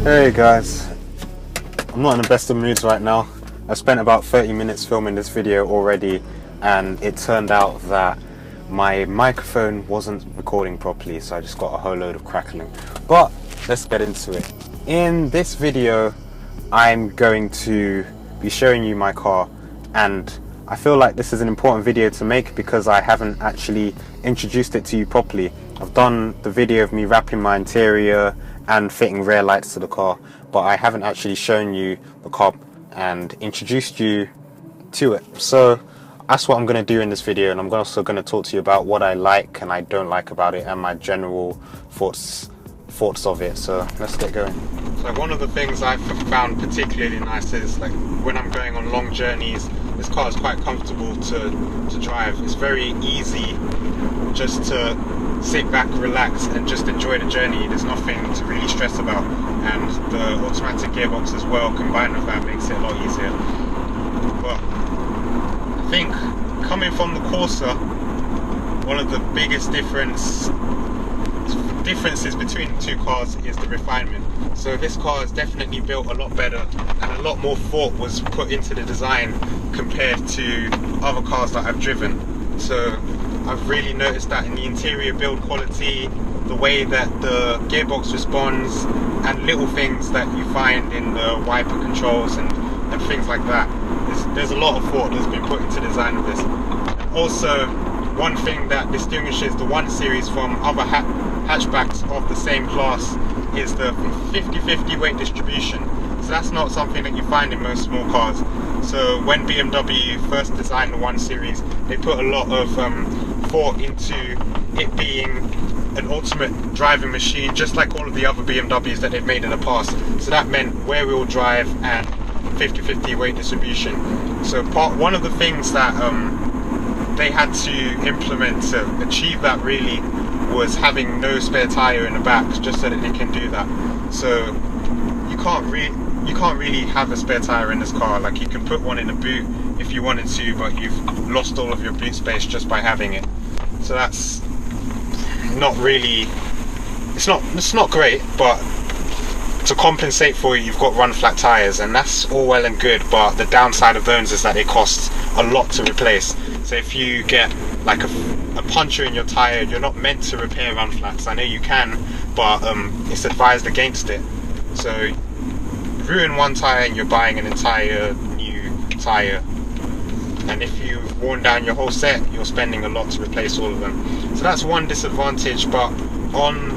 Hey guys, I'm not in the best of moods right now. I spent about 30 minutes filming this video already, and it turned out that my microphone wasn't recording properly, so I just got a whole load of crackling. But let's get into it. In this video, I'm going to be showing you my car, and I feel like this is an important video to make because I haven't actually introduced it to you properly. I've done the video of me wrapping my interior and fitting rear lights to the car, but I haven't actually shown you the car and introduced you to it. So that's what I'm going to do in this video, and I'm also going to talk to you about what I like and I don't like about it and my general thoughts of it. So let's get going. So one of the things I've found particularly nice is, like, when I'm going on long journeys, this car is quite comfortable to drive. It's very easy just to sit back, relax and just enjoy the journey. There's nothing to really stress about, and the automatic gearbox as well, combined with that, makes it a lot easier. But I think coming from the Corsa, one of the biggest differences between the two cars is the refinement. So this car is definitely built a lot better, and a lot more thought was put into the design compared to other cars that I've driven. So I've really noticed that in the interior build quality, the way that the gearbox responds, and little things that you find in the wiper controls and things like that. There's a lot of thought that's been put into the design of this. Also, one thing that distinguishes the 1 Series from other hatchbacks of the same class is the 50-50 weight distribution. So that's not something that you find in most small cars. So when BMW first designed the 1 Series, they put a lot of thought into it being an ultimate driving machine, just like all of the other BMWs that they've made in the past. So that meant rear-wheel drive and 50-50 weight distribution. So one of the things that they had to implement to achieve that really was having no spare tire in the back, just so that they can do that. So you can't really have a spare tire in this car. Like, you can put one in the boot if you wanted to, but you've lost all of your boot space just by having it. So that's not really, it's not great, but to compensate for it, you've got run flat tires, and that's all well and good, but the downside of those is that they cost a lot to replace. So if you get like a puncture in your tire, you're not meant to repair run flats. I know you can, but it's advised against it. So ruin one tire and you're buying an entire new tire, and if you've worn down your whole set, you're spending a lot to replace all of them. So that's one disadvantage. But on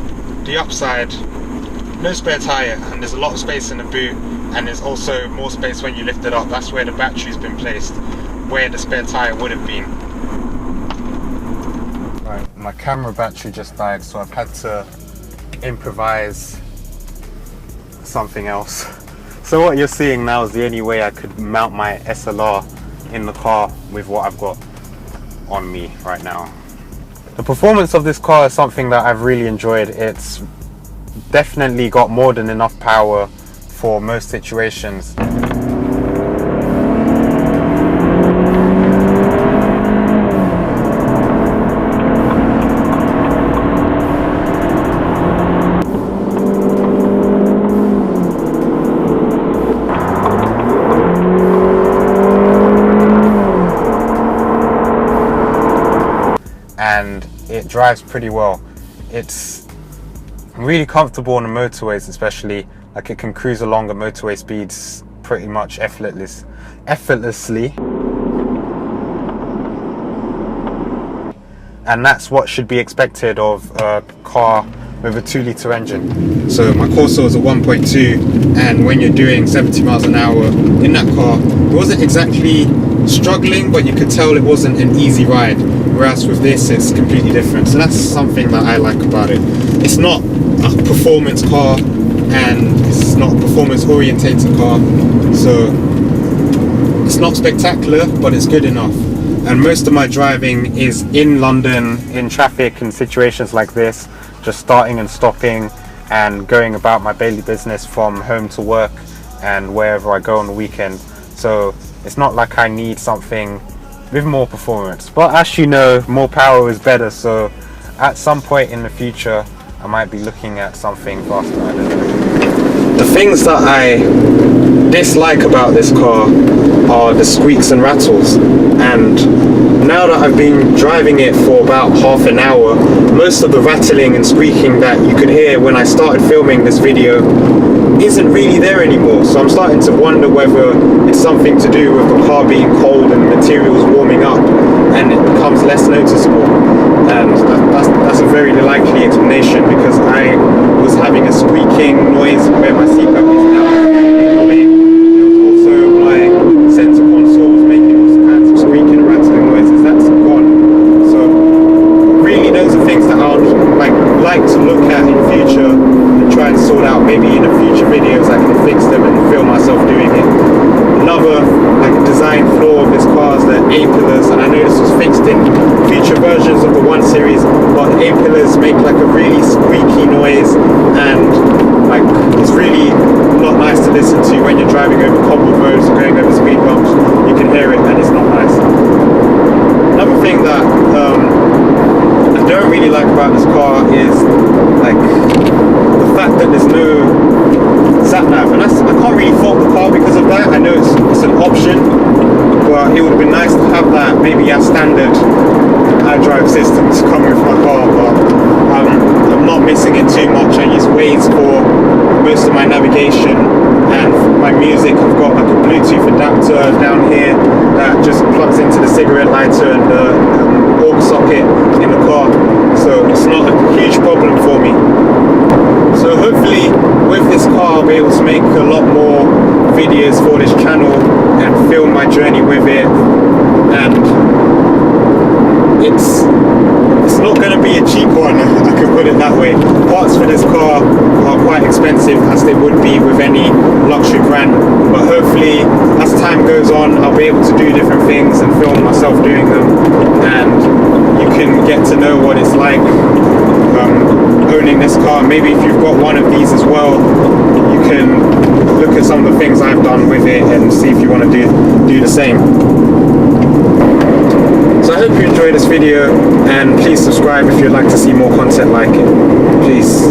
the upside, no spare tire, and there's a lot of space in the boot, and there's also more space when you lift it up. That's where the battery's been placed, where the spare tire would have been. Right, my camera battery just died, so I've had to improvise something else. So what you're seeing now is the only way I could mount my SLR in the car with what I've got on me right now. The performance of this car is something that I've really enjoyed. It's definitely got more than enough power for most situations. And it drives pretty well. It's really comfortable on the motorways, especially. Like, it can cruise along at motorway speeds pretty much effortlessly. And that's what should be expected of a car with a 2-litre engine. So my Corsa was a 1.2, and when you're doing 70 miles an hour in that car, it wasn't exactly struggling, but you could tell it wasn't an easy ride. Whereas with this, it's completely different. So that's something that I like about it. It's not a performance car, and it's not a performance orientated car, so it's not spectacular, but it's good enough. And most of my driving is in London, in traffic and situations like this, just starting and stopping and going about my daily business from home to work and wherever I go on the weekend. So it's not like I need something with more performance, but as you know, more power is better. So at some point in the future, I might be looking at something faster. I don't know. The things that I dislike about this car are the squeaks and rattles, and now that I've been driving it for about half an hour, most of the rattling and squeaking that you could hear when I started filming this video isn't really there anymore. So I'm starting to wonder whether it's something to do with the car being cold and the materials warming up and it becomes less noticeable. And that's a very likely explanation, because I was having a squeaking noise where my seatbelt is now. Also my center console was making all kinds of squeaking and rattling noises. That's gone. So really those are things that I would like to look at in future and try and sort out. Maybe in a future videos I can fix them and film myself doing it. Another design flaw of this car is the A-pillars, and I know this was fixed in future versions of the 1 Series, but A-pillars make a really squeaky noise, and it's really not nice to listen to when you're driving over cobbled roads or going over speed bumps. You can hear it and it's not nice. Another thing that I don't really like about this car is the fact that there's no sat-nav, and I can't really fault the car because of that. I know it's an option, but it would have been nice to have that maybe as standard iDrive system to come with my car, but I'm not missing it too much. I use Waze for most of my navigation, and for my music I've got a Bluetooth adapter down here that just plugs into the cigarette lighter and the aux socket in the car, so it's not a huge problem for me. So hopefully with this car I'll be able to make a lot more videos for this channel and film my journey with it, and it's not going to be a cheap one, I can put it that way. Parts for this car are quite expensive, as they would be with any luxury brand, but hopefully as time goes on I'll be able to do different things and film myself doing them, and you can get to know what it's like owning this car. Maybe if you've got one of these as well, you can look at some of the things I've done with it and see if you want to do the same. So I hope you enjoyed this video, and please subscribe if you'd like to see more content like it. Peace.